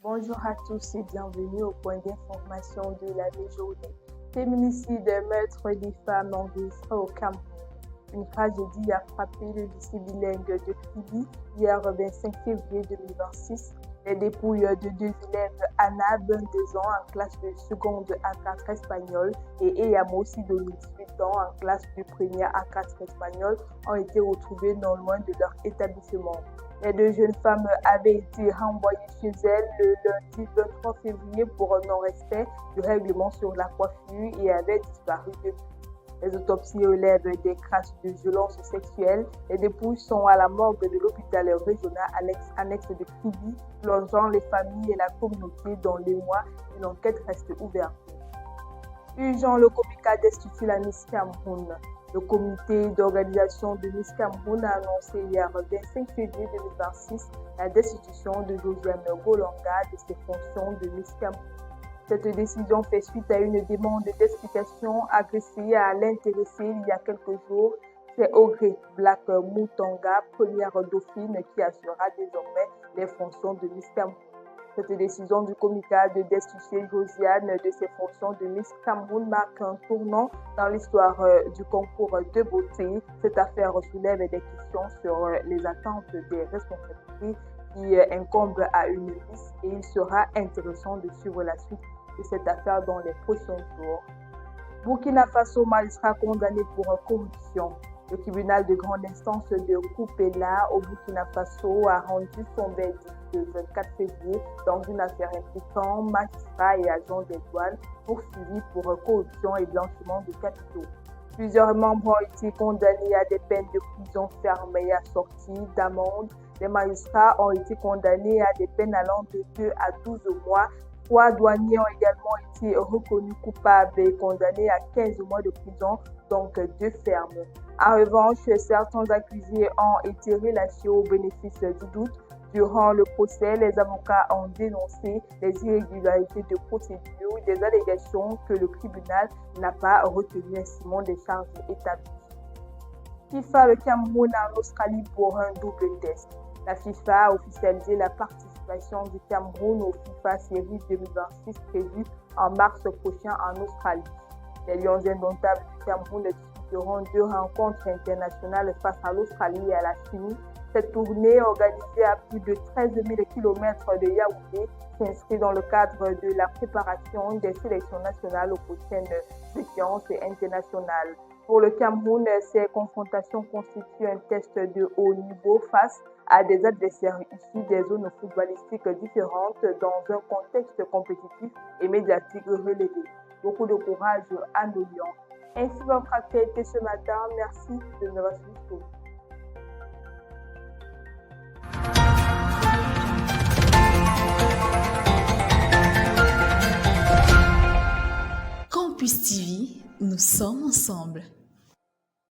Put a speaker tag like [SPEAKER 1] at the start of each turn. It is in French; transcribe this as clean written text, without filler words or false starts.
[SPEAKER 1] Bonjour à tous et bienvenue au point d'information de la mi-journée. Féminicide, meurtre des femmes enregistré au Cameroun. Une tragédie a frappé le lycée bilingue de Kribi hier 25 février 2026. Les dépouilles de deux élèves, Anna, 22 ans, en classe de seconde A4 espagnol, et Eyamo Sidonie, 18 ans, en classe de première A4 espagnol, ont été retrouvées non loin de leur établissement. Les deux jeunes femmes avaient été renvoyées chez elles le lundi 23 février pour un non-respect du règlement sur la coiffure et avaient disparu depuis. Les autopsies relèvent des traces de violences sexuelles. Les dépouilles sont à la morgue de l'hôpital régional annexe de Kribi, plongeant les familles et la communauté dans les mois. Une enquête reste ouverte. Urgent, le Comica destitue la Miss Cameroun. Le comité d'organisation de Miss Cameroun a annoncé hier 25 février 2026 la destitution de Josiane Golanga de ses fonctions de Miss Cameroun. Cette décision fait suite à une demande d'explication adressée à l'intéressée il y a quelques jours. C'est Audrey Black Mutanga, première dauphine, qui assurera désormais les fonctions de Miss Cameroun. Cette décision du comité de destituer Josiane de ses fonctions de Miss Cameroun marque un tournant dans l'histoire du concours de beauté. Cette affaire soulève des questions sur les attentes des responsabilités qui incombent à une Miss et il sera intéressant de suivre la suite de cette affaire dans les prochains jours. Burkina Faso, magistrat condamné pour corruption. Le tribunal de grande instance de Koupéla au Burkina Faso a rendu son verdict le 24 février dans une affaire impliquant magistrats et agents des douanes poursuivis pour corruption et blanchiment de capitaux. Plusieurs membres ont été condamnés à des peines de prison ferme et assorties d'amende. Les magistrats ont été condamnés à des peines allant de 2 à 12 mois. 3 douaniers ont également été reconnus coupables et condamnés à 15 mois de prison, donc 2 fermes. En revanche, certains accusés ont été relâchés au bénéfice du doute. Durant le procès, les avocats ont dénoncé les irrégularités de procédure, des allégations que le tribunal n'a pas retenues, estimant des charges établies. FIFA, le Cameroun en Australie pour un double test. La FIFA a officialisé la participation du Cameroun au FIFA Series 2026 prévue en mars prochain en Australie. Les Lions indomptables du Cameroun disputeront 2 rencontres internationales face à l'Australie et à la Chine. Cette tournée, organisée à plus de 13 000 km de Yaoundé, s'inscrit dans le cadre de la préparation des sélections nationales aux prochaines échéances internationales. Pour le Cameroun, ces confrontations constituent un test de haut niveau face à des adversaires issus des zones footballistiques différentes dans un contexte compétitif et médiatique relevé. Beaucoup de courage à nos Lions. Ainsi votre actualité ce matin. Merci de nous avoir suivis.
[SPEAKER 2] Campus TV, nous sommes ensemble.